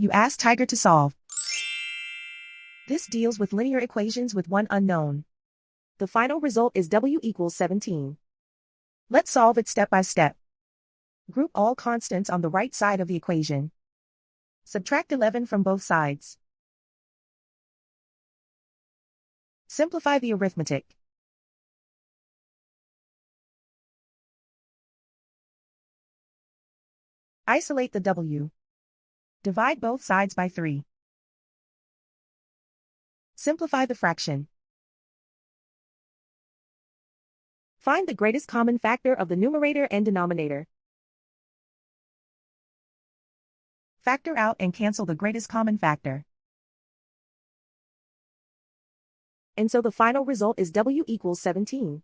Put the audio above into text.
You ask Tiger to solve. This deals with linear equations with one unknown. The final result is w equals 17. Let's solve it step by step. Group all constants on the right side of the equation. Subtract 11 from both sides. Simplify the arithmetic. Isolate the w. Divide both sides by 3. Simplify the fraction. Find the greatest common factor of the numerator and denominator. Factor out and cancel the greatest common factor. And so the final result is w equals 17.